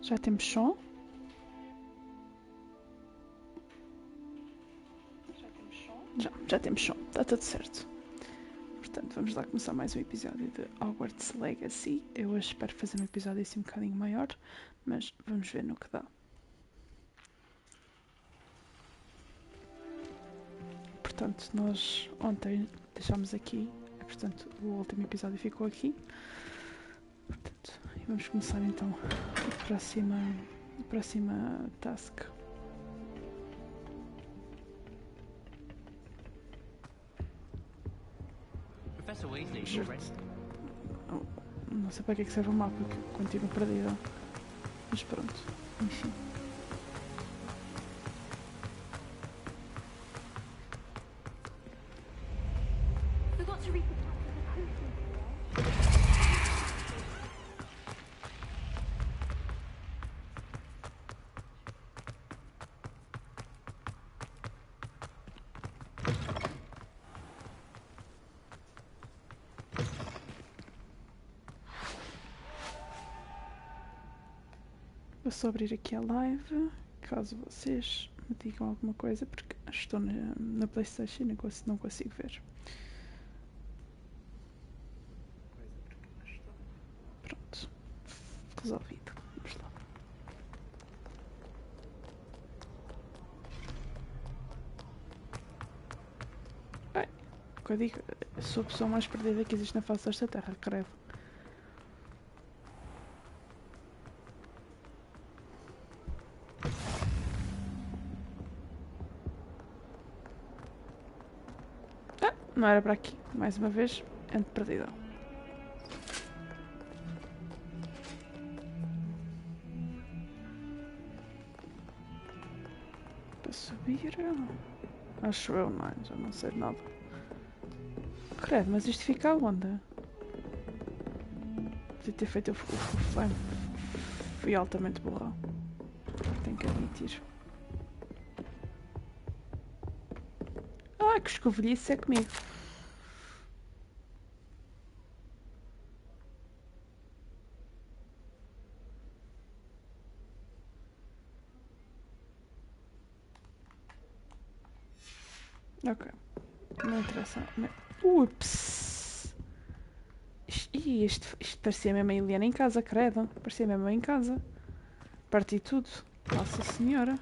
Já temos som? Já temos som. Está tudo certo. Portanto, vamos lá começar mais um episódio de Hogwarts Legacy. Eu hoje espero fazer um episódio assim um bocadinho maior, mas vamos ver no que dá. Portanto, nós ontem deixámos aqui, portanto, o último episódio ficou aqui. Portanto, e vamos começar então a próxima task. Não sei para que é que serve o mapa, que continuo perdida. Mas pronto, enfim. Vou só abrir aqui a live, caso vocês me digam alguma coisa, porque estou na PlayStation e não consigo ver. Pronto, resolvido. Vamos lá. Bem, o que eu digo, sou a pessoa mais perdida que existe na face desta terra, credo. Não era para aqui. Mais uma vez, ando perdida. Para subir... Acho eu, não, já não sei de nada. Credo, mas isto fica aonde? Podia ter feito o flame. Fui altamente burra. Tenho que admitir. Ah, que escovilhice é comigo. Ok. Não interessa. Ups! Isto parecia mesmo a Eliana em casa, credo. Parecia mesmo em casa. Parti tudo. Nossa Senhora.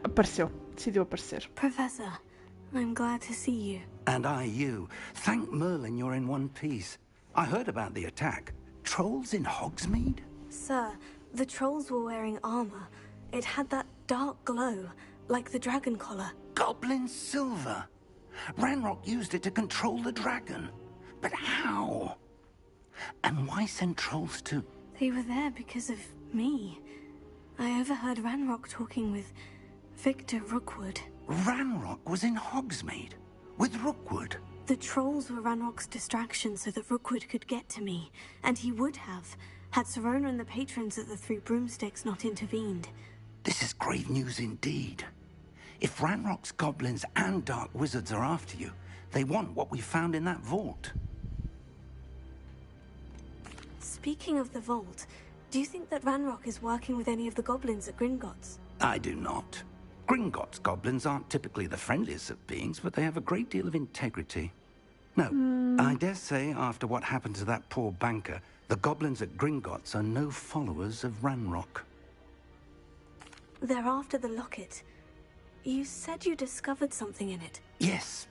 Apareceu. Decidiu aparecer. Professor, I'm glad to see you. And I you. Thank Merlin you're in one piece. I heard about the attack. Trolls in Hogsmeade? Sir, the trolls were wearing armor. It had that dark glow, like the dragon collar. Goblin silver. Ranrock used it to control the dragon. But how? And why send trolls to... They were there because of me. I overheard Ranrock talking with Victor Rookwood. Ranrock was in Hogsmeade? With Rookwood? The trolls were Ranrock's distraction so that Rookwood could get to me. And he would have, had Sirona and the patrons at the Three Broomsticks not intervened. This is grave news indeed. If Ranrock's goblins and dark wizards are after you, they want what we found in that vault. Speaking of the vault, do you think that Ranrock is working with any of the goblins at Gringotts? I do not. Gringotts goblins aren't typically the friendliest of beings, but they have a great deal of integrity. No, I dare say after what happened to that poor banker, the goblins at Gringotts are no followers of Ranrock. They're after the locket. You said you discovered something in it. Yes.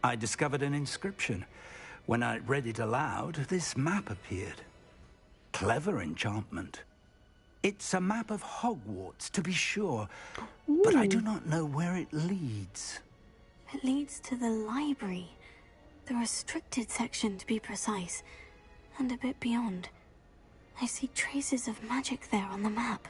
I discovered an inscription. When I read it aloud, this map appeared. Clever enchantment. It's a map of Hogwarts, to be sure, but I do not know where it leads. It leads to the library. The restricted section, to be precise. And a bit beyond. I see traces of magic there on the map.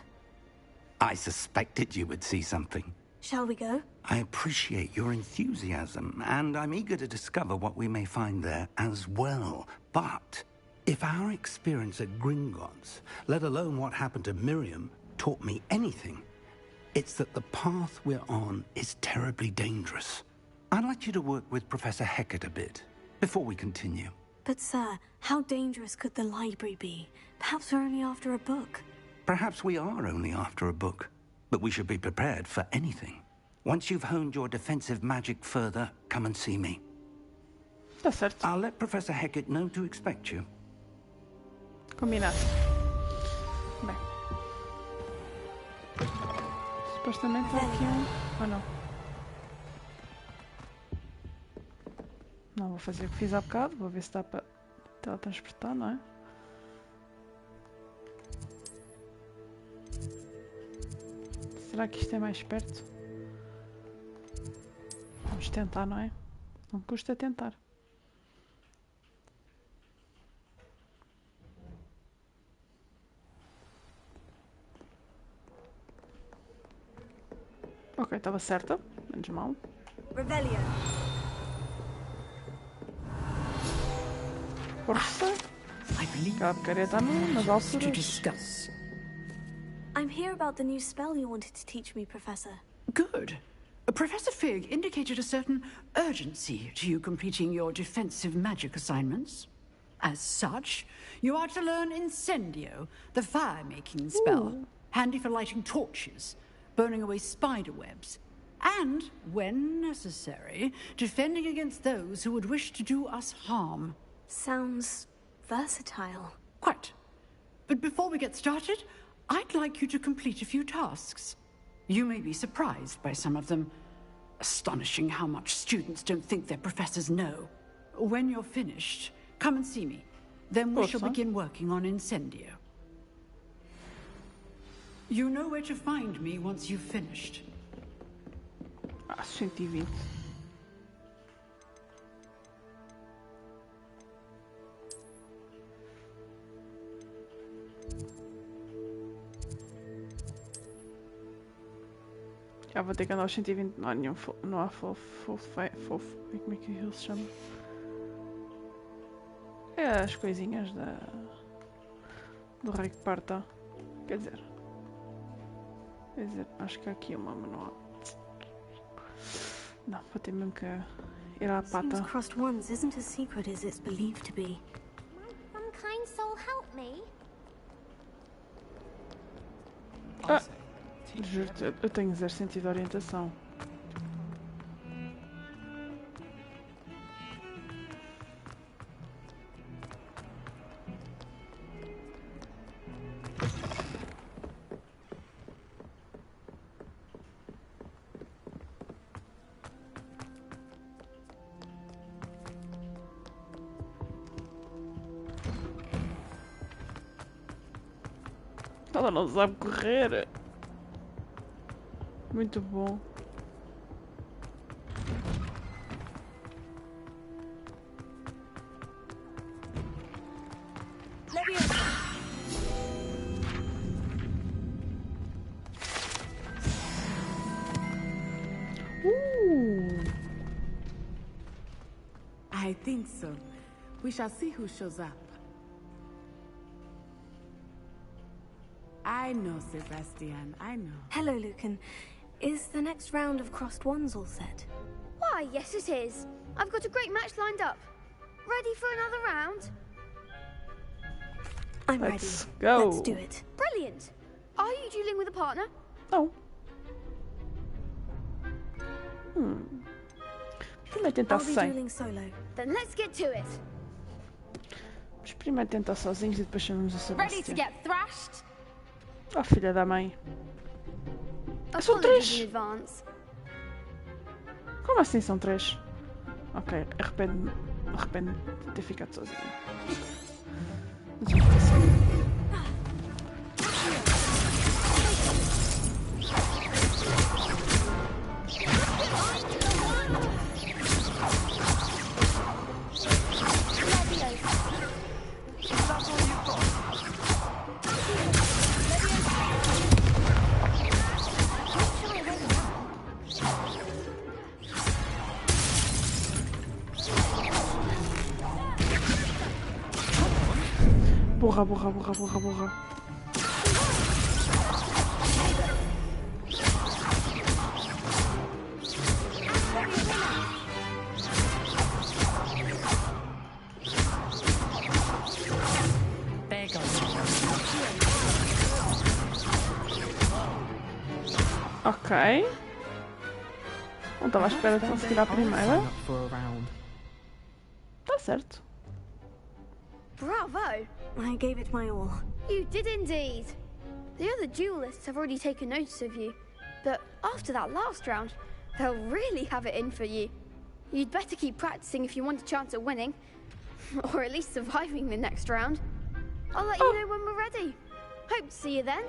I suspected you would see something. Shall we go? I appreciate your enthusiasm, and I'm eager to discover what we may find there as well. But if our experience at Gringotts, let alone what happened to Miriam, taught me anything, It's that the path we're on is terribly dangerous. I'd like you to work with Professor Hecat a bit before we continue. But, sir, how dangerous could the library be? Perhaps we're only after a book. Perhaps we are only after a book, but we should be prepared for anything. Once you've honed your defensive magic further, come and see me. Tá certo. I'll let Professor Hecat know to expect you. Combinado. Bem. Supostamente há aqui um... Ou não? Não, vou fazer o que fiz há bocado. Vou ver se dá para teletransportar, não é? Será que isto é mais perto? Vamos tentar, não é? Não custa tentar. Ok, estava certa. Menos mal. Revelio. Força. I believe Aquela porcaria está nas to alturas. discuss. I'm here about the new spell you wanted to teach me, Professor. Good. Professor Fig indicated a certain urgency to you completing your defensive magic assignments. As such, you are to learn Incendio, the fire-making spell, handy for lighting torches, burning away spider webs, and, when necessary, defending against those who would wish to do us harm. Sounds versatile. Quite. But before we get started, I'd like you to complete a few tasks. You may be surprised by some of them. Astonishing how much students don't think their professors know. When you're finished, come and see me. Then we shall Awesome. begin working on Incendio. You know where to find me once you've finished. Ah, 120. Já vou ter que andar aos 120. Não há nenhum não há fofo. Como é que ele se chama? É as coisinhas do rei que parta. Quer dizer, acho que há aqui uma, mas não há. Não, vou ter mesmo que ir à pata. Seems crossed ones isn't as secret as it's believed to be. Some kind soul help me. Ah, juro-te, eu tenho 0 sentido de orientação. Ela não sabe correr. Muito bom. I think so. We shall see who shows up. I know, Sebastian, I know. Hello, Lucan. Is the next round of crossed ones all set? Why, yes it is. I've got a great match lined up. Ready for another round? I'm Let's ready. go. Let's do it. Brilliant. Are you dueling with a partner? Não. Primeiro tentar I'll be sem. dueling solo. Then let's get to it. Mas primeiro tentar sozinhos e depois chamamos o Ready to Sebastião. get thrashed? Oh, filha da mãe. São Apologies 3. in advance. Como assim são 3? Ok, arrependo-me de ter ficado sozinha. Mas vamos ter sido. Burra. Ok. Não estava à espera de conseguir a primeira. Sign up for a round. Tá certo. Bravo! I gave it my all. You did indeed. The other duelists have already taken notice of you, but after that last round, they'll really have it in for you. You'd better keep practicing if you want a chance at winning, or at least surviving the next round. I'll let you know when we're ready. Hope to see you then.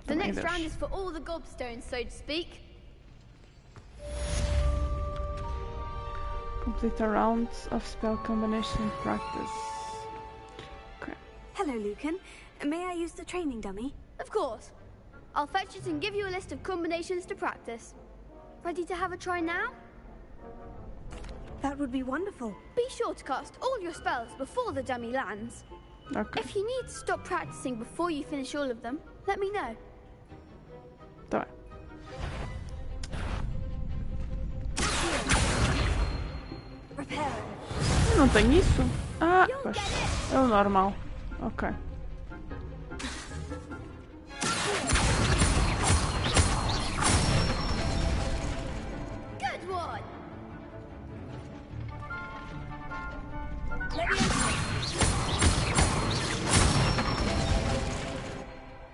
The next round is for all the gobstones, so to speak. Complete a round of spell combination practice. Okay. Hello, Lucan. May I use the training dummy? Of course. I'll fetch it and give you a list of combinations to practice. Ready to have a try now? That would be wonderful. Be sure to cast all your spells before the dummy lands. Ok. If you need to stop practicing before you finish all of them, let me know. Tá bem. Prepare. Eu não tenho isso. Ah, pois. É o normal. Ok. Good one!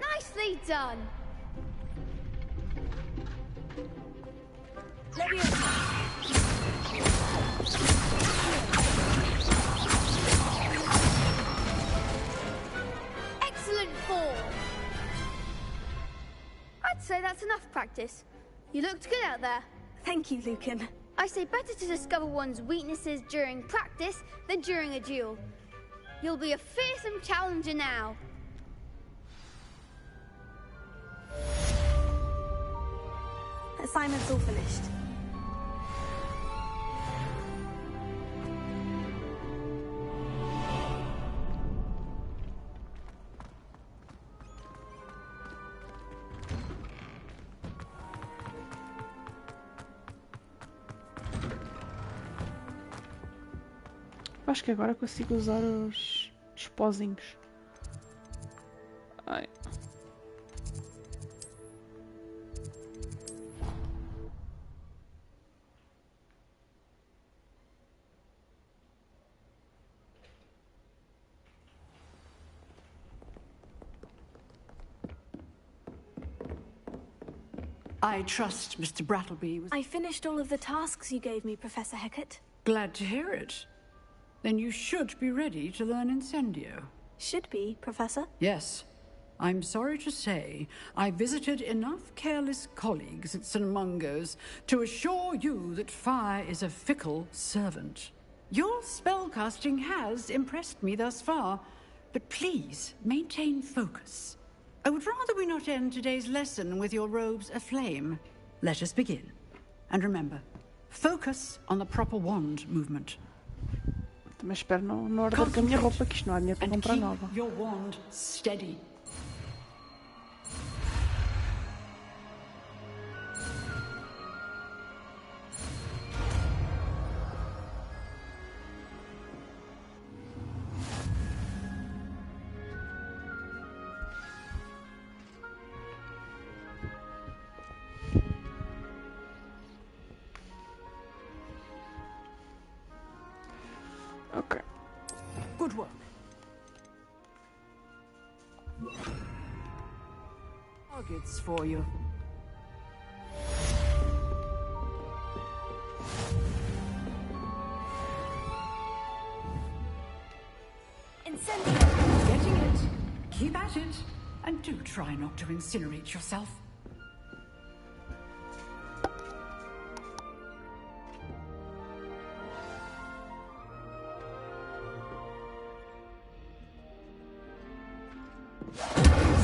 Nicely done! Excellent form! I'd say that's enough practice. You looked good out there. Thank you, Lucan. I say better to discover one's weaknesses during practice than during a duel. You'll be a fearsome challenger now. Assignment's all finished. Acho que agora consigo usar os pozinhos. Ai. I trust Mr. Brattleby was I finished all of the tasks you gave me, Professor Hecat. glad to hear it. Then you should be ready to learn Incendio. Should be, Professor. Yes. I'm sorry to say I visited enough careless colleagues at St. Mungo's to assure you that fire is a fickle servant. Your spellcasting has impressed me thus far, but please maintain focus. I would rather we not end today's lesson with your robes aflame. Let us begin. And remember, focus on the proper wand movement. Também espero não ordenar com a minha roupa, que isto não há dinheiro para And comprar keep nova. your wand steady. Ok. Good work. Targets for you. Incendio! Getting it. Keep at it. And do try not to incinerate yourself.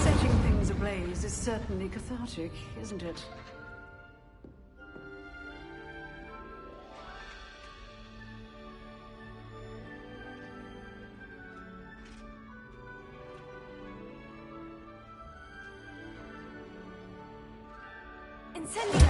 Setting things ablaze is certainly cathartic, isn't it? Incendio!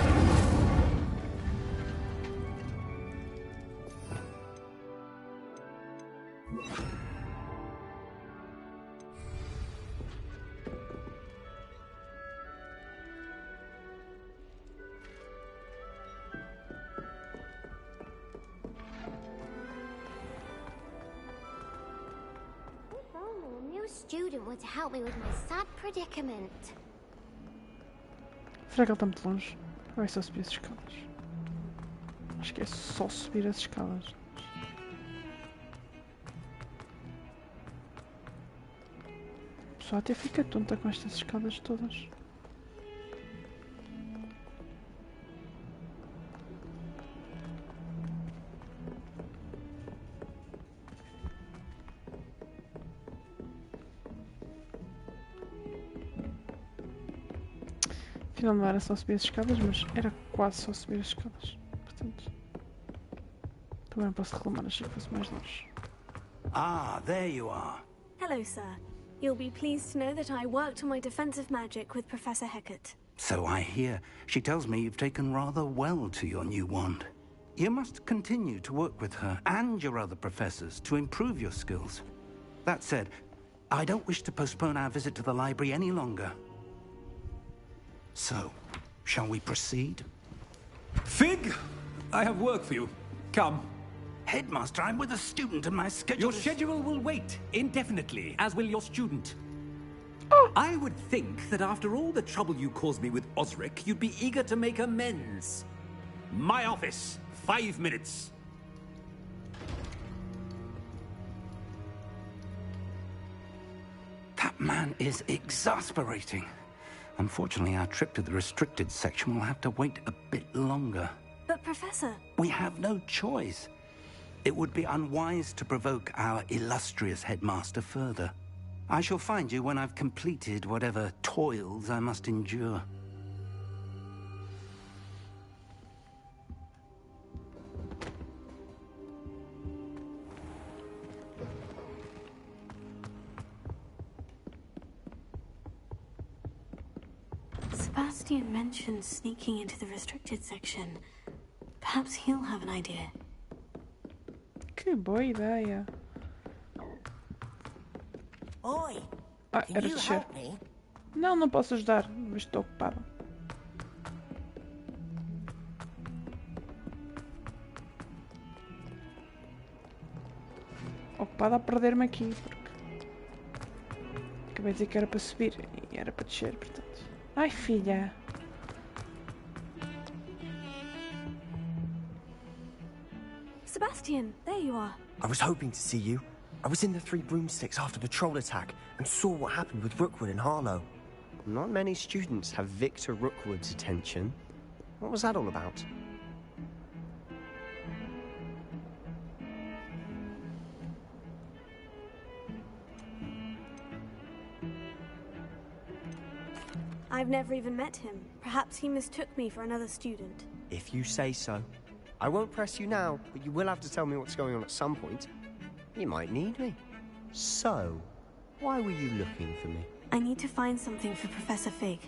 student were to help me with my sad predicament. Será que ele está muito longe? Ou é só subir as escadas? Acho que é só subir as escadas. A pessoa até fica tonta com estas escadas todas. Afinal não era só subir as escadas, mas era quase só subir as escadas. Portanto, também não posso reclamar, achei que fosse mais longe. Ah, there you are. Hello, sir. You'll be pleased to know that I worked on my defensive magic with Professor Hecat. So I hear. She tells me you've taken rather well to your new wand. You must continue to work with her and your other professors to improve your skills. That said, I don't wish to postpone our visit to the library any longer. So, shall we proceed? Fig, I have work for you. Come. Headmaster, I'm with a student and my schedule Your schedule will wait indefinitely, as will your student. Oh. I would think that after all the trouble you caused me with Osric, you'd be eager to make amends. My office, 5 minutes. That man is exasperating. Unfortunately, our trip to the restricted section will have to wait a bit longer. But, Professor... We have no choice. It would be unwise to provoke our illustrious headmaster further. I shall find you when I've completed whatever toils I must endure. Sebastian mentioned sneaking into the restricted section. Perhaps he'll have an idea. Que boa ideia. Oi, Ah, can era you descer. help me? Não, não posso ajudar, mas estou ocupada. Ocupada a perder-me aqui, porque acabei de dizer que era para subir e era para descer, portanto. Ai, filha. Sebastian, there you are. I was hoping to see you. I was in the Three Broomsticks after the troll attack and saw what happened with Rookwood and Harlow. Not many students have Victor Rookwood's attention. What was that all about? I've never even met him. Perhaps he mistook me for another student. If you say so. I won't press you now, but you will have to tell me what's going on at some point. You might need me. So, why were you looking for me? I need to find something for Professor Fig,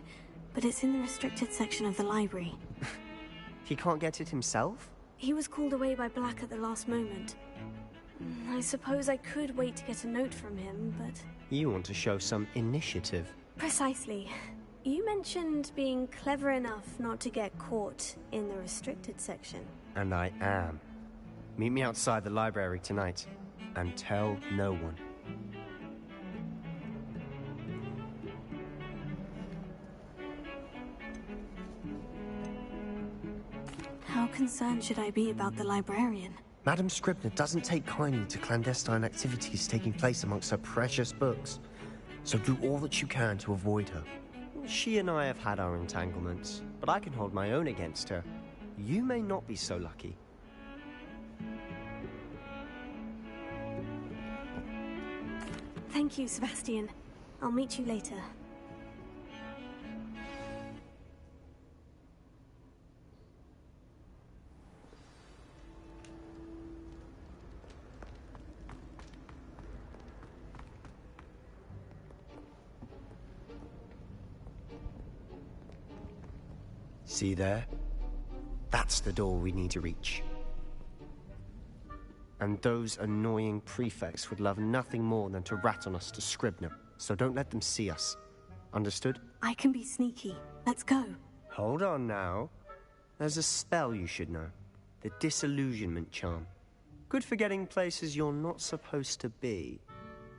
but it's in the restricted section of the library. He can't get it himself? He was called away by Black at the last moment. I suppose I could wait to get a note from him, but... You want to show some initiative. Precisely. You mentioned being clever enough not to get caught in the restricted section. And I am. Meet me outside the library tonight. And tell no one. How concerned should I be about the librarian? Madam Scribner doesn't take kindly to clandestine activities taking place amongst her precious books. So do all that you can to avoid her. She and I have had our entanglements, but I can hold my own against her. You may not be so lucky. Thank you, Sebastian. I'll meet you later. See there? That's the door we need to reach. And those annoying prefects would love nothing more than to rat on us to Scribner, so don't let them see us. Understood? I can be sneaky. Let's go. Hold on now. There's a spell you should know. The Disillusionment Charm. Good for getting places you're not supposed to be.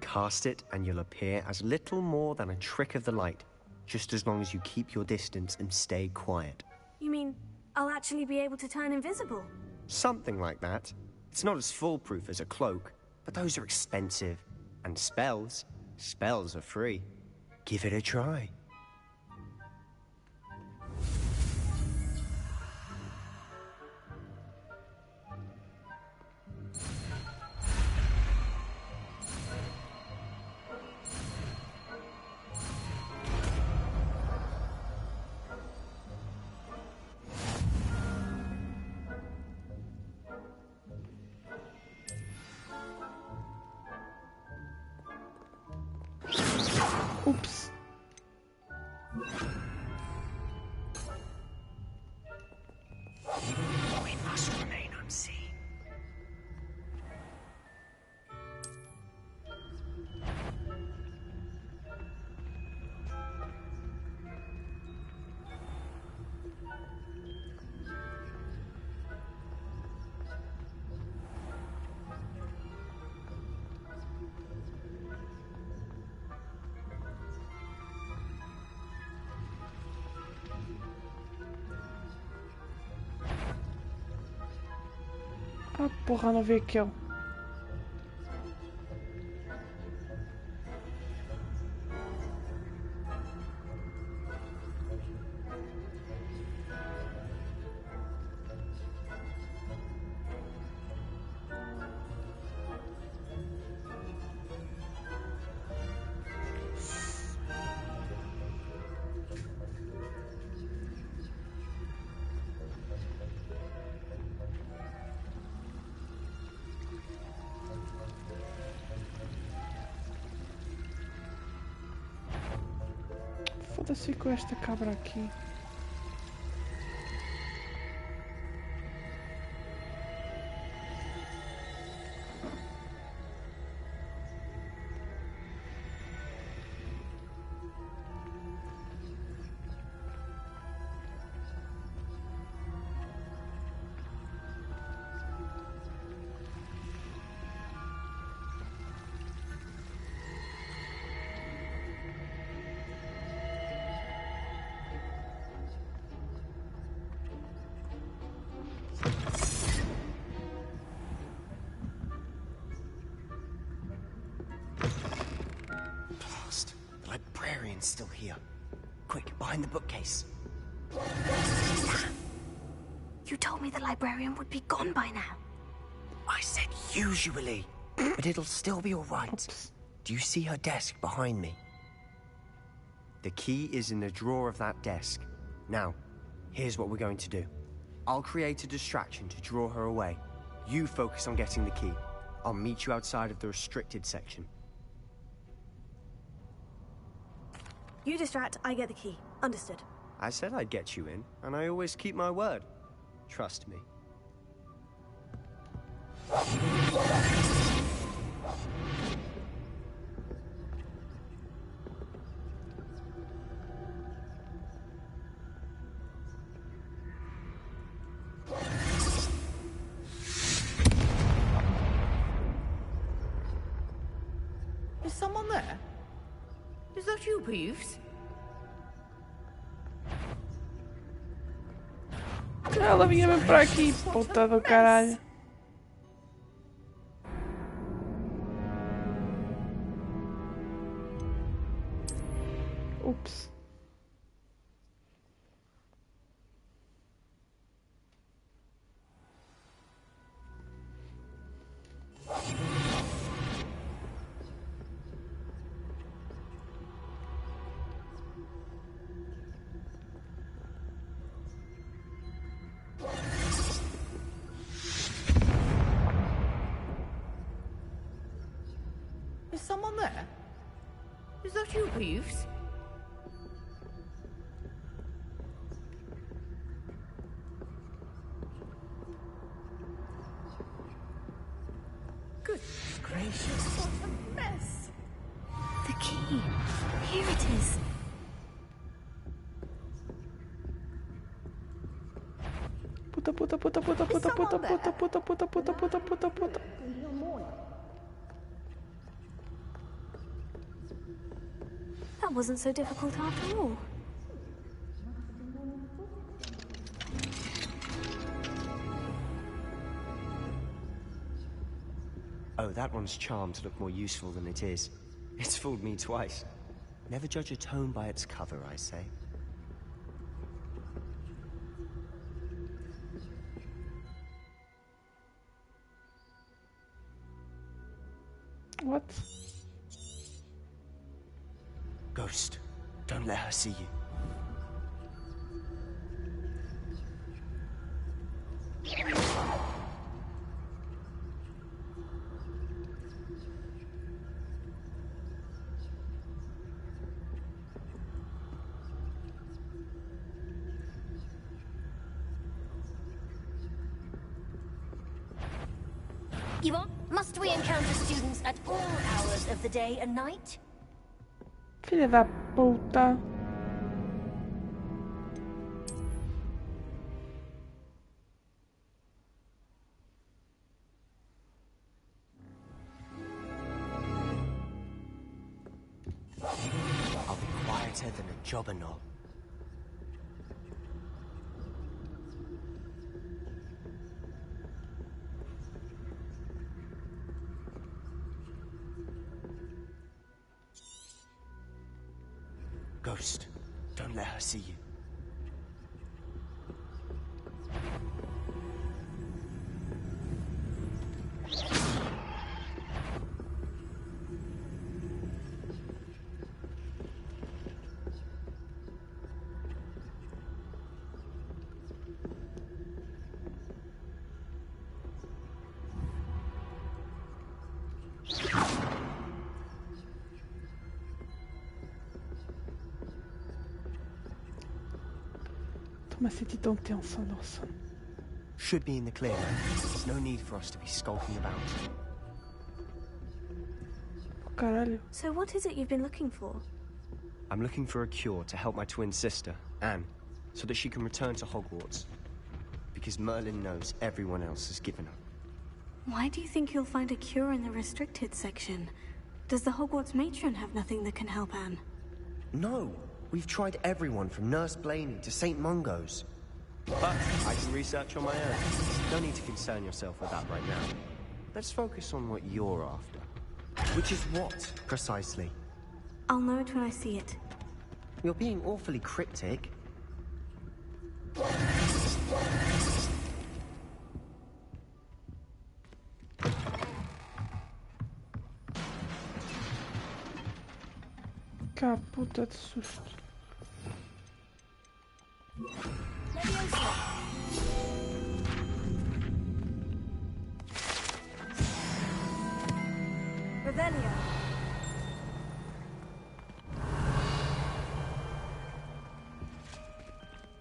Cast it and you'll appear as little more than a trick of the light, just as long as you keep your distance and stay quiet. You mean I'll actually be able to turn invisible? Something like that. It's not as foolproof as a cloak, but those are expensive. And spells are free. Give it a try. Oops. We must remain unseen. Ah, porra, não vi aquele. Foda-se com esta cabra aqui. Still here. Quick, behind the bookcase. You told me the librarian would be gone by now. I said usually, but it'll still be all right. Oops. Do you see her desk behind me? The key is in the drawer of that desk. Now, here's what we're going to do. I'll create a distraction to draw her away. You focus on getting the key. I'll meet you outside of the restricted section. You distract, I get the key. Understood. I said I'd get you in, and I always keep my word. Trust me. Is someone there? Is that you, Peeves? Ela vinha mesmo para aqui, puta do caralho. Ups. Is someone there? Is that you, Peeves? Good gracious, what a mess! The key. Here it is. Puta, puta, puta, puta, puta, puta, puta, puta, puta, puta, puta, puta, puta. That wasn't so difficult after all. Oh, that one's charmed to look more useful than it is. It's fooled me twice. Never judge a tome by its cover, I say. What? Ghost, don't let her see you. You are? Must we encounter students at all hours of the day and night? Filha da puta. I'll be quieter than a jobberknoll. Ghost, don't let her see you. Estou-me a sentir tão tensa, nossa. Should be in the clear. There's no need for us to be skulking about. Caralho. So what is it you've been looking for? I'm looking for a cure to help my twin sister, Anne, so that she can return to Hogwarts. Because Merlin knows everyone else has given up. Why do you think you'll find a cure in the restricted section? Does the Hogwarts matron have nothing that can help Anne? No. We've tried everyone from Nurse Blaney to St. Mungo's. But I can research on my own. No need to concern yourself with that right now. Let's focus on what you're after. Which is what, precisely? I'll know it when I see it. You're being awfully cryptic. Cá, puta de susto. Revelio.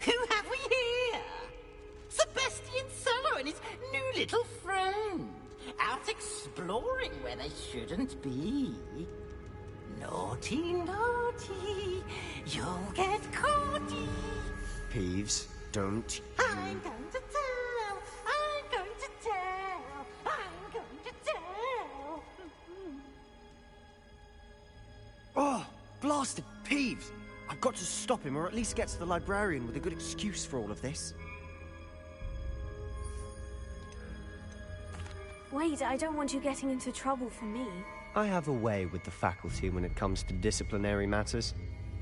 Who have we here? Sebastian Sallow and his new little friend. Out exploring where they shouldn't be. Naughty, naughty, you'll get caughty. Peeves, don't you... I'm going to tell, I'm going to tell, I'm going to tell. Oh, blasted Peeves! I've got to stop him, or at least get to the librarian with a good excuse for all of this. Wait, I don't want you getting into trouble for me. I have a way with the faculty when it comes to disciplinary matters.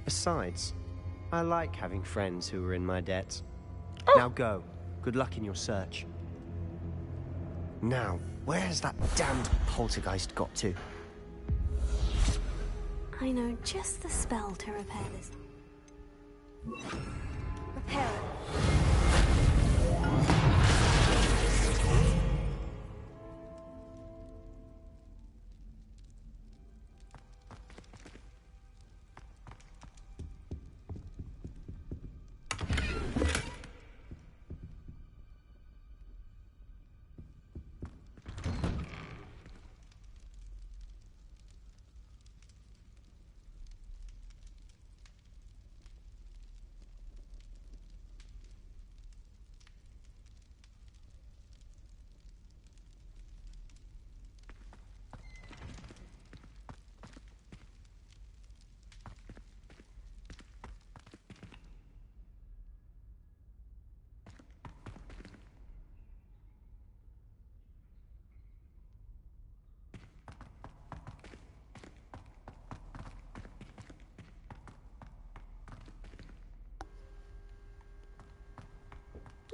Besides, I like having friends who are in my debt. Oh. Now go. Good luck in your search. Now, where's that damned poltergeist got to? I know just the spell to repair this. Repair it.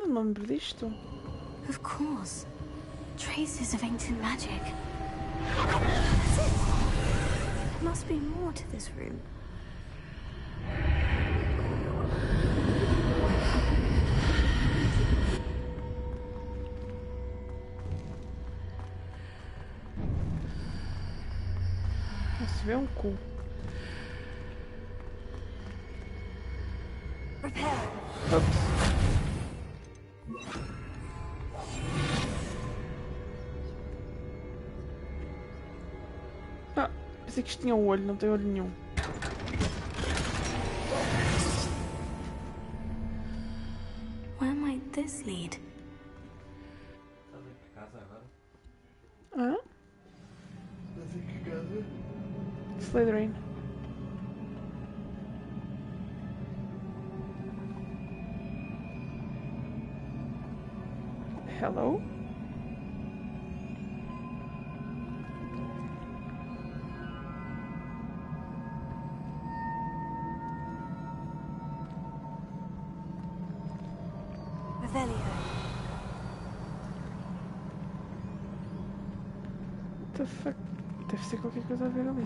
Não me lembro disto. Of course. Traces of ancient magic. There must be more to this room. Se vê um cu. Ops. Ah, pensei que isto tinha um olho, não tem olho nenhum. Where might this lead? Ah? Slytherin. Hello? Revelio. What the fuck? Deve ser qualquer coisa a ver ali.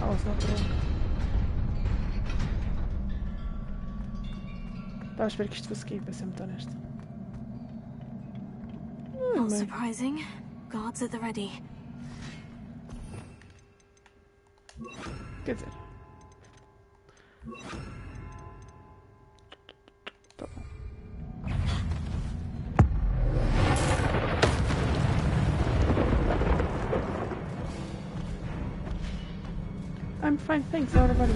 Alice não perdeu. Estava a esperar que isto fosse aqui, para ser muito honesta. Not surprising. Guards at the ready. Quer dizer... Tá bom. I'm fine, thanks. How about you?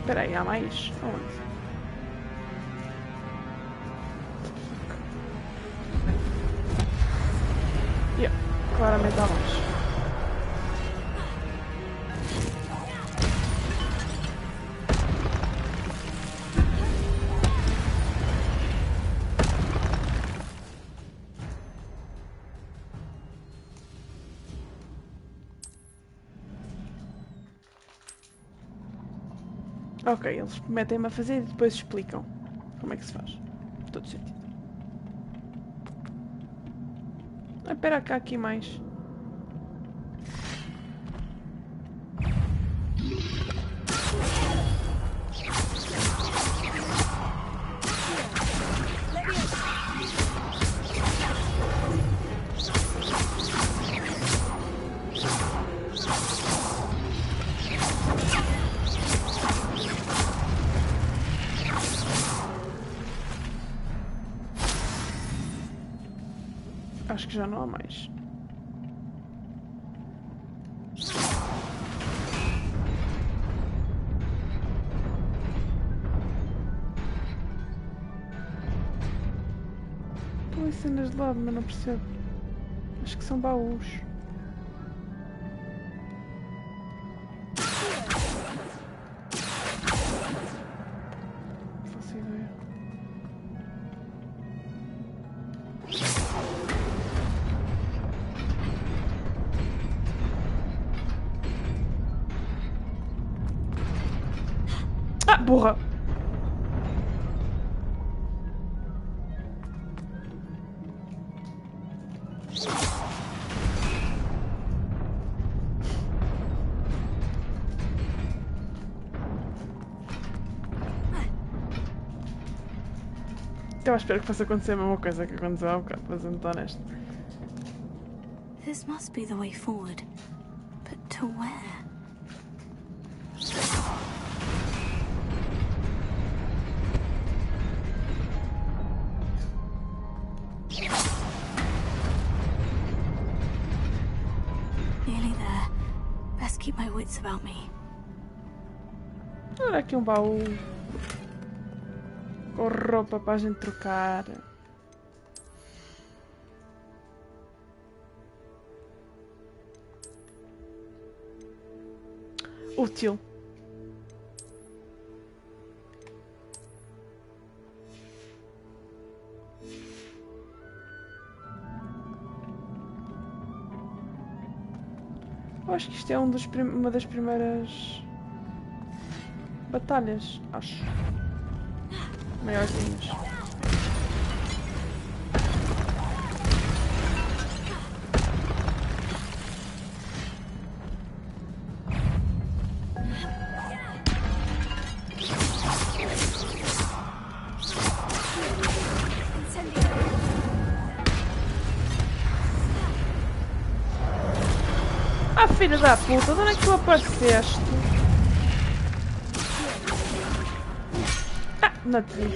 Espera aí, há mais? Onde? Yeah, claramente há mais. Ok, eles metem-me a fazer e depois explicam como é que se faz. Todo sentido. Ah, espera cá, aqui mais. Acho que já não há mais. Estão em cenas de lado, mas não percebo. Acho que são baús. Não faço ideia. Ah, burra! Estava à espera que fosse acontecer a mesma coisa que aconteceu há bocado, para ser muito honesto. This must be the way forward. But to where? Nearly there. Best keep my wits about me. Olha aqui um baú. Com roupa para a gente trocar. Útil. Eu acho que isto é uma das primeiras batalhas, acho. Maiorzinhas. Ah, filho da puta, de onde é que tu apareceste? Ah, não te vi.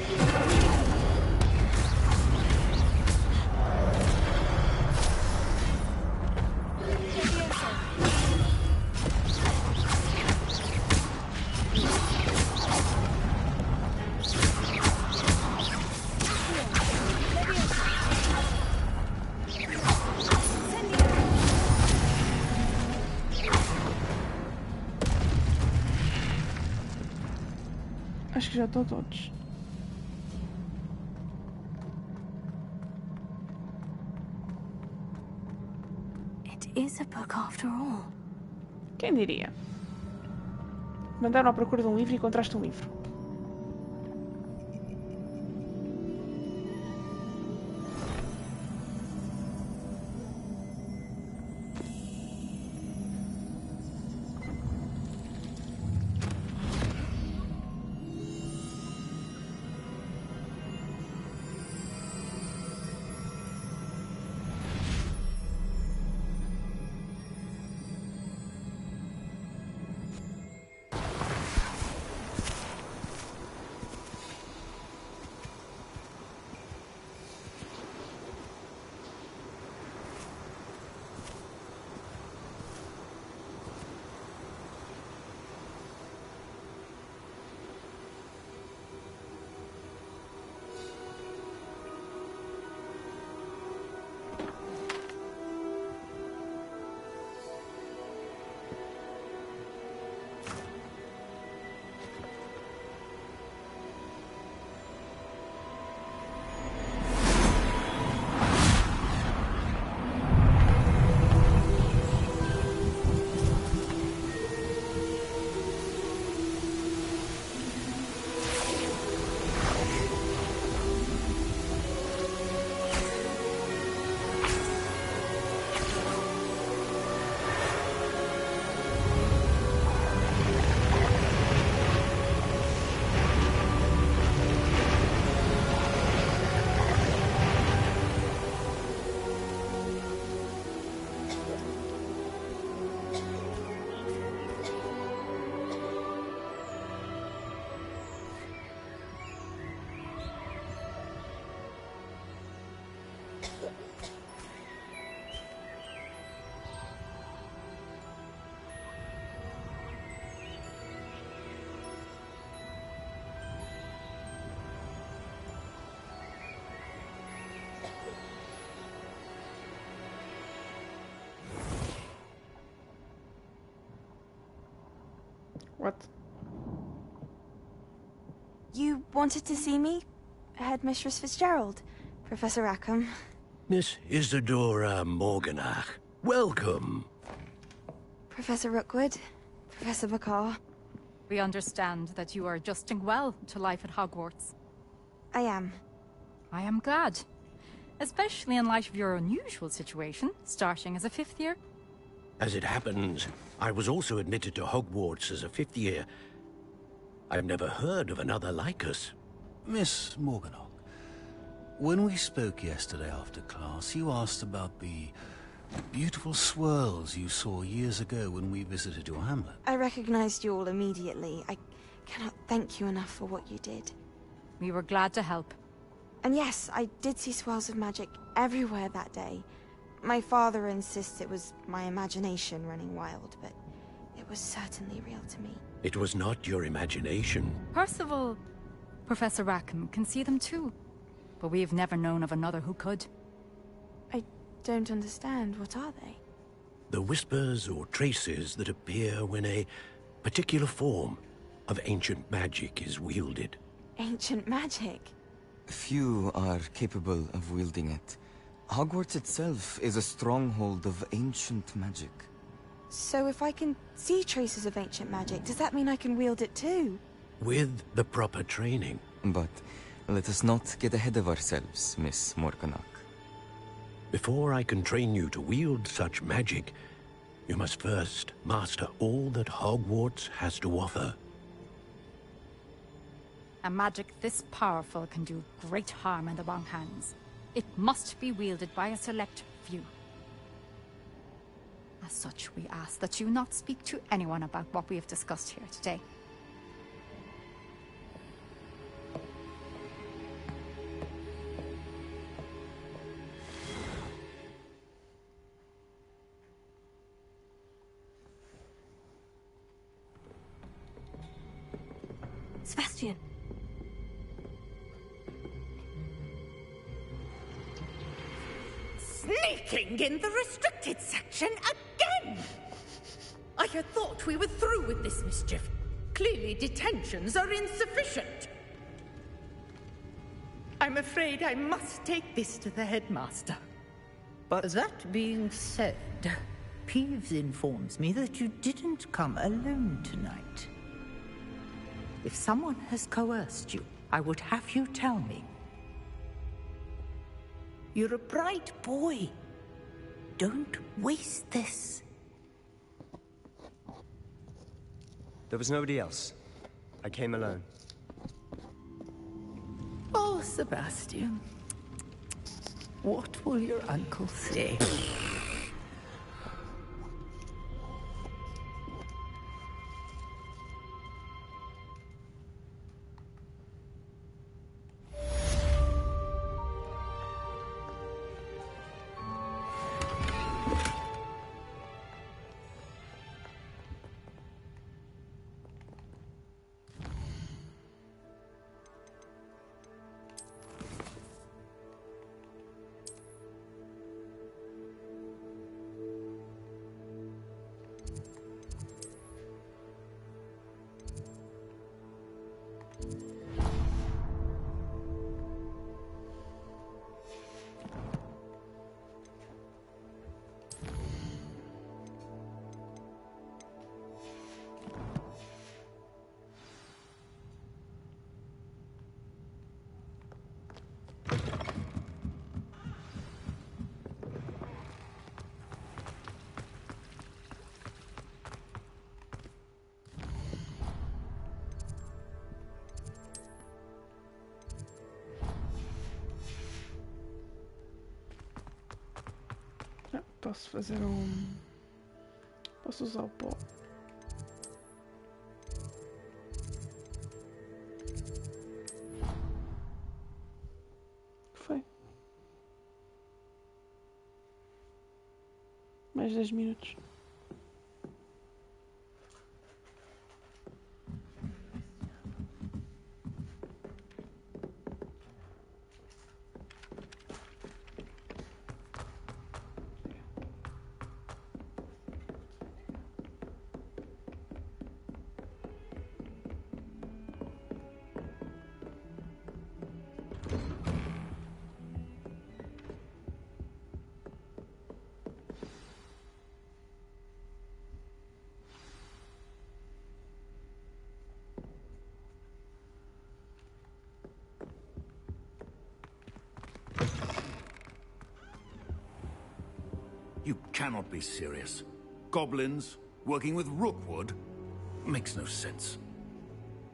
Acho que já estão todos. It is a book after all. Quem diria? Mandaram à procura de um livro e encontraste um livro. What? You wanted to see me? Headmistress Fitzgerald? Professor Rackham? Miss Isadora Morganach, welcome. Professor Rookwood? Professor McCaw? We understand that you are adjusting well to life at Hogwarts. I am. I am glad. Especially in light of your unusual situation, starting as a 5th year. As it happens, I was also admitted to Hogwarts as a 5th year. I've never heard of another like us. Miss Morganach, when we spoke yesterday after class, you asked about the beautiful swirls you saw years ago when we visited your hamlet. I recognized you all immediately. I cannot thank you enough for what you did. We were glad to help. And yes, I did see swirls of magic everywhere that day. My father insists it was my imagination running wild, but it was certainly real to me. It was not your imagination. Percival, Professor Rackham can see them too. But we have never known of another who could. I don't understand. What are they? The whispers or traces that appear when a particular form of ancient magic is wielded. Ancient magic? Few are capable of wielding it. Hogwarts itself is a stronghold of ancient magic. So if I can see traces of ancient magic, does that mean I can wield it too? With the proper training. But let us not get ahead of ourselves, Miss Morganach. Before I can train you to wield such magic, you must first master all that Hogwarts has to offer. A magic this powerful can do great harm in the wrong hands. It must be wielded by a select few. As such, we ask that you not speak to anyone about what we have discussed here today. Sebastian. Sneaking in the restricted section again! I had thought we were through with this mischief. Clearly detentions are insufficient. I'm afraid I must take this to the headmaster. But that being said, Peeves informs me that you didn't come alone tonight. If someone has coerced you, I would have you tell me. You're a bright boy. Don't waste this. There was nobody else. I came alone. Oh, Sebastian. What will your uncle say? Posso fazer Posso usar o pó. Foi. Mais 10 minutos. You cannot be serious. Goblins working with Rookwood? Makes no sense.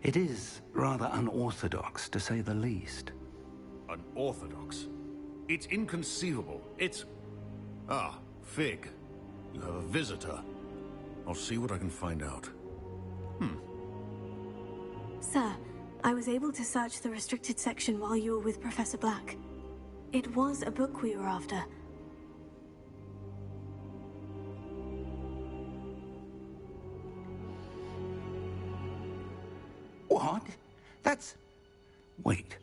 It is rather unorthodox, to say the least. Unorthodox? It's inconceivable. It's... Ah, Fig. You have a visitor. I'll see what I can find out. Sir, I was able to search the restricted section while you were with Professor Black. It was a book we were after. What? That's... Wait.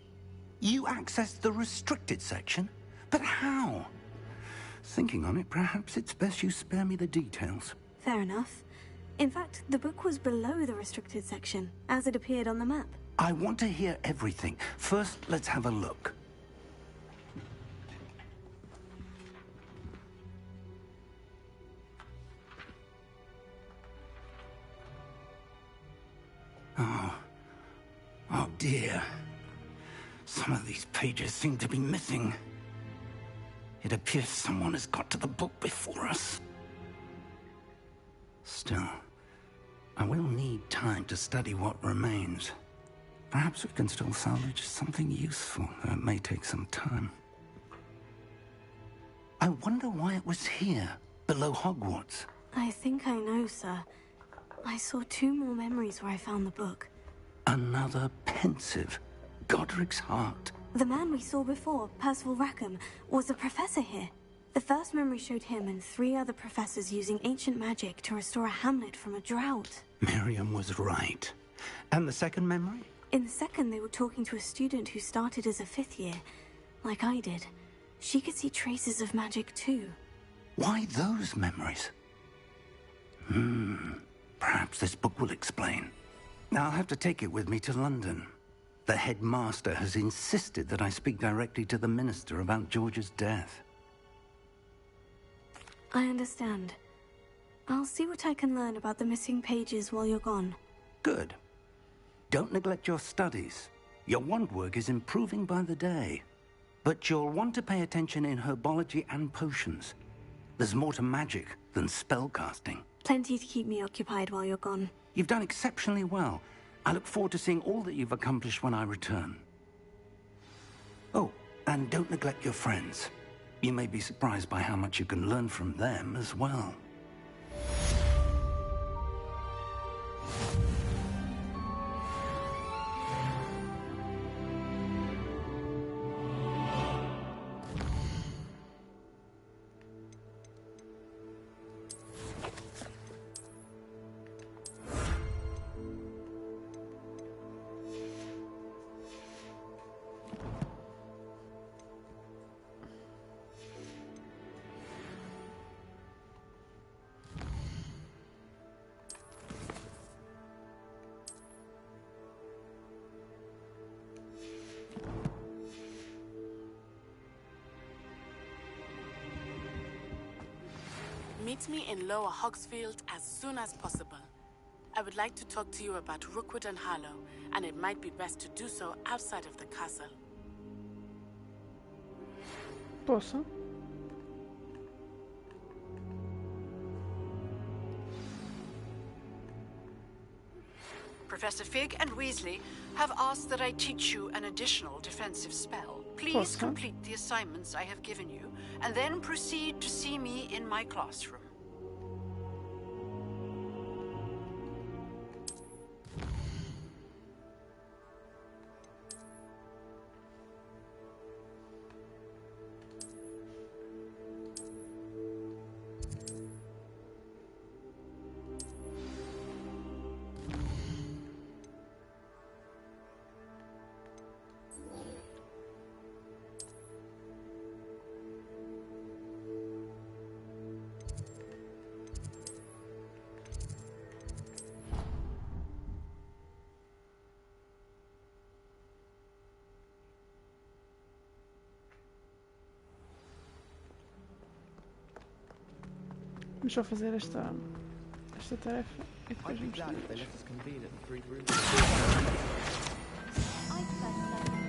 You accessed the restricted section? But how? Thinking on it, perhaps it's best you spare me the details. Fair enough. In fact, the book was below the restricted section, as it appeared on the map. I want to hear everything. First, let's have a look. dear. Some of these pages seem to be missing. It appears someone has got to the book before us. Still, I will need time to study what remains. Perhaps we can still salvage something useful, though it may take some time. I wonder why it was here, below Hogwarts. I think I know, sir. I saw 2 more memories where I found the book. Another pensive Godric's heart. The man we saw before, Percival Rackham, was a professor here. The first memory showed him and 3 other professors using ancient magic to restore a hamlet from a drought. Miriam was right. And the second memory? In the second, they were talking to a student who started as a 5th year, like I did. She could see traces of magic too. Why those memories? Perhaps this book will explain. I'll have to take it with me to London. The headmaster has insisted that I speak directly to the minister about George's death. I understand. I'll see what I can learn about the missing pages while you're gone. Good. Don't neglect your studies. Your wand work is improving by the day. But you'll want to pay attention in herbology and potions. There's more to magic than spellcasting. Plenty to keep me occupied while you're gone. You've done exceptionally well. I look forward to seeing all that you've accomplished when I return. Oh, and don't neglect your friends. You may be surprised by how much you can learn from them as well. Meet me in Lower Hogsfield as soon as possible. I would like to talk to you about Rookwood and Harlow, and it might be best to do so outside of the castle. Posso? Professor Fig and Weasley have asked that I teach you an additional defensive spell. Please Posso? complete the assignments I have given you, and then proceed to see me in my classroom. Vamos só fazer esta tarefa e depois vamos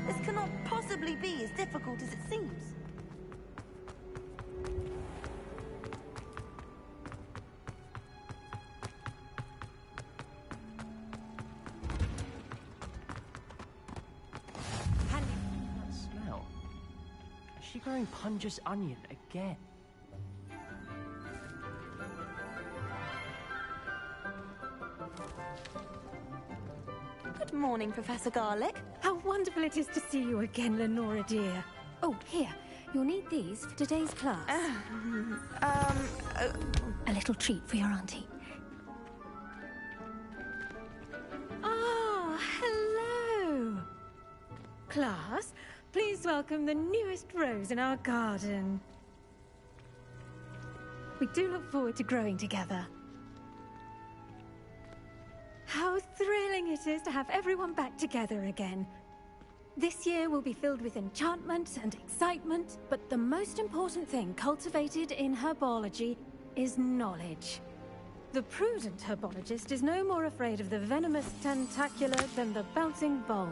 This cannot possibly be as difficult as it seems. That smell. Is she growing Punja's onion again? Good morning, Professor Garlick. How wonderful it is to see you again, Lenora dear. Oh, here. You'll need these for today's class. A little treat for your auntie. Ah, hello. Class, please welcome the newest rose in our garden. We do look forward to growing together. How thrilling it is to have everyone back together again. This year will be filled with enchantment and excitement, but the most important thing cultivated in herbology is knowledge. The prudent herbologist is no more afraid of the venomous tentacular than the bouncing vole.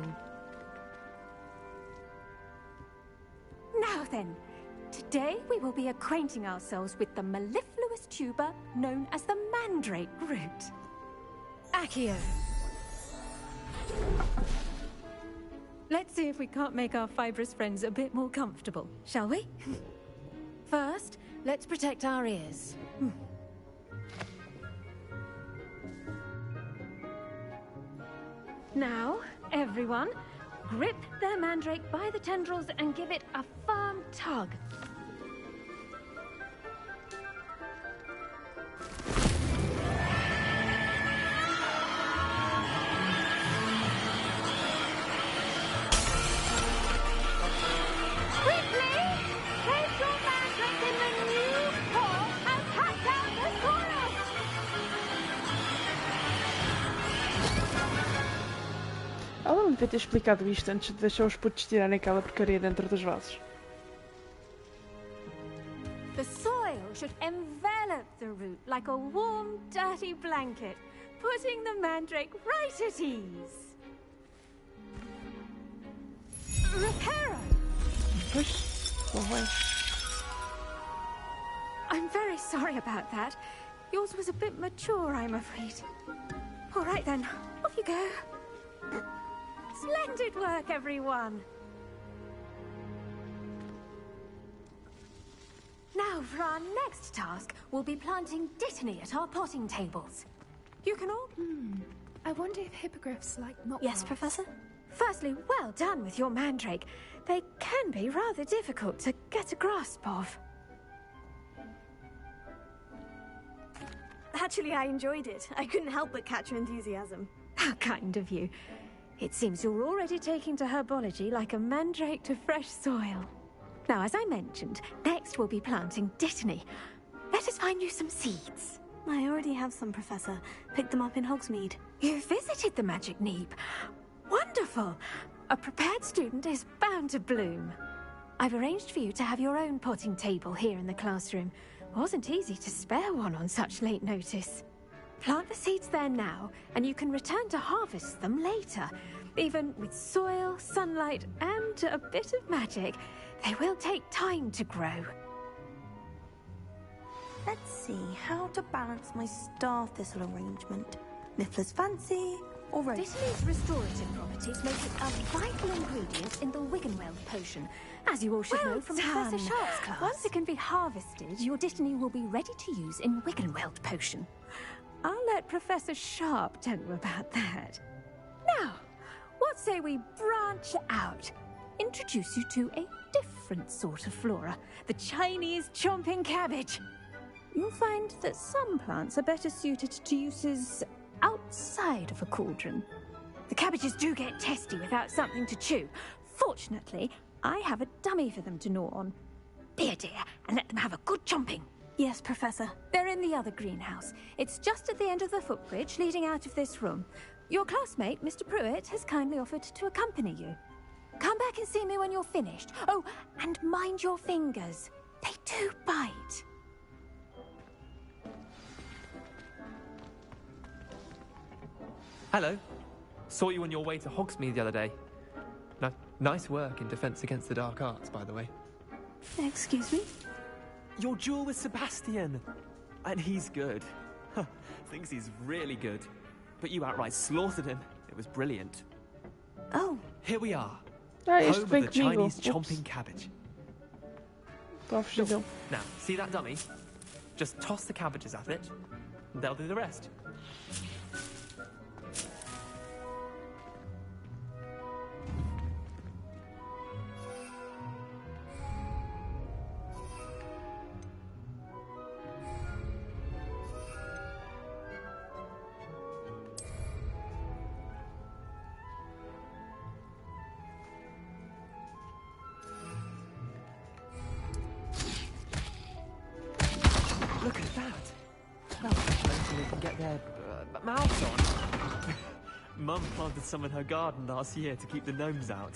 then, today we will be acquainting ourselves with the mellifluous tuber known as the mandrake root. Accio. Let's see if we can't make our fibrous friends a bit more comfortable, shall we? First, let's protect our ears. Now, everyone, grip their mandrake by the tendrils and give it a firm tug. Ela não devia ter explicado isto antes de deixar os putos tirarem aquela porcaria dentro dos vasos. The soil should envelop the root like a warm, dirty blanket, putting the mandrake right at ease. Reparo! I'm very sorry about that. Yours was a bit mature, I'm afraid. All right then, off you go. Splendid work, everyone! Now, for our next task, we'll be planting dittany at our potting tables. You can all... I wonder if hippogriffs like not. Yes, Professor? Firstly, well done with your mandrake. They can be rather difficult to get a grasp of. Actually, I enjoyed it. I couldn't help but catch your enthusiasm. How kind of you. It seems you're already taking to herbology like a mandrake to fresh soil. Now, as I mentioned, next we'll be planting dittany. Let us find you some seeds. I already have some, Professor. Picked them up in Hogsmeade. You visited the Magic Neep. Wonderful! A prepared student is bound to bloom. I've arranged for you to have your own potting table here in the classroom. Wasn't easy to spare one on such late notice. Plant the seeds there now, and you can return to harvest them later. Even with soil, sunlight, and a bit of magic, they will take time to grow. Let's see how to balance my star thistle arrangement. Niffler's fancy, or rose. Dittany's restorative properties make it a vital ingredient in the Wiggenweld potion, as you all should know from Professor Sharp's class. Once it can be harvested, your dittany will be ready to use in Wiggenweld potion. I'll let Professor Sharp tell you about that. Now, what say we branch out? Introduce you to a different sort of flora, the Chinese chomping cabbage. You'll find that some plants are better suited to uses outside of a cauldron. The cabbages do get testy without something to chew. Fortunately, I have a dummy for them to gnaw on. Be a dear and let them have a good chomping. Yes, Professor. They're in the other greenhouse. It's just at the end of the footbridge leading out of this room. Your classmate, Mr. Pruitt, has kindly offered to accompany you. Come back and see me when you're finished. Oh, and mind your fingers. They do bite. Hello. Saw you on your way to Hogsmeade the other day. Nice work in Defense Against the Dark Arts, by the way. Excuse me? Your duel with Sebastian. And he's good. Thinks he's really good. But you outright slaughtered him. It was brilliant. Oh. Here we are. Ah, Home este of vem the comigo. Chinese Ups. chomping cabbage. Estou a fugir dele. Now, see that dummy? Just toss the cabbages at it. And they'll do the rest. Look at that! Well, eventually can get their mouths on. Mum planted some in her garden last year to keep the gnomes out.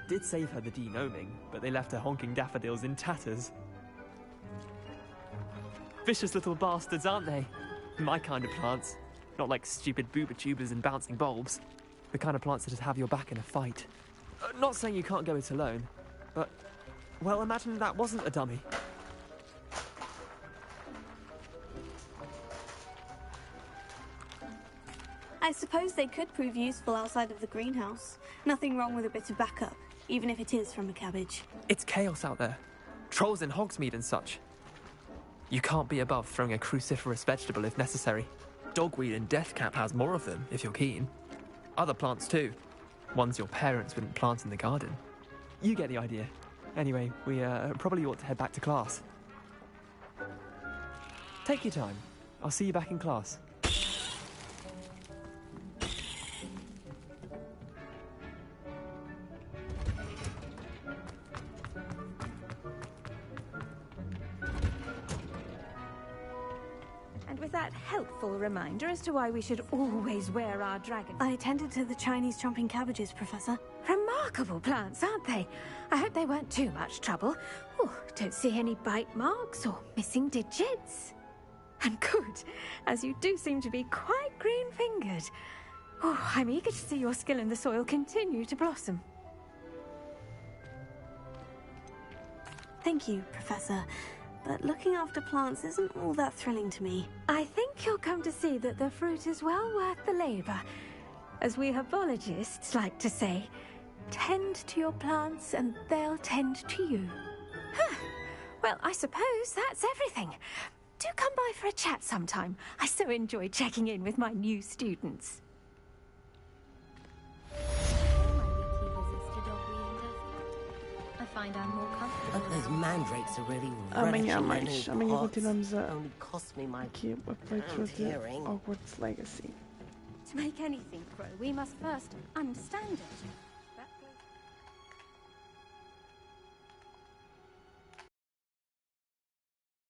Did save her the de-gnoming, but they left her honking daffodils in tatters. Vicious little bastards, aren't they? My kind of plants. Not like stupid booba tubers and bouncing bulbs. The kind of plants that just have your back in a fight. Not saying you can't go it alone, but Well, imagine that wasn't a dummy. I suppose they could prove useful outside of the greenhouse. Nothing wrong with a bit of backup, even if it is from a cabbage. It's chaos out there. Trolls in Hogsmeade and such. You can't be above throwing a cruciferous vegetable if necessary. Dogweed and Deathcap has more of them, if you're keen. Other plants too. Ones your parents wouldn't plant in the garden. You get the idea. Anyway, we probably ought to head back to class. Take your time. I'll see you back in class. And with that helpful reminder as to why we should always wear our dragon. I attended to the Chinese chomping cabbages, Professor. Remarkable plants, aren't they? I hope they weren't too much trouble. Oh, don't see any bite marks or missing digits. And good, as you do seem to be quite green-fingered. Oh, I'm eager to see your skill in the soil continue to blossom. Thank you, Professor. But looking after plants isn't all that thrilling to me. I think you'll come to see that the fruit is well worth the labor. As we herbologists like to say, tend to your plants and they'll tend to you. Huh. Well, I suppose that's everything. Do come by for a chat sometime. I so enjoy checking in with my new students. I find I'm more comfortable. But those mandrakes are really Amanhã relishing mais. Amanhã pots. continuamos Only cost me my aqui a playthrough de hearing. Hogwarts Legacy. To make anything grow, we must first understand it.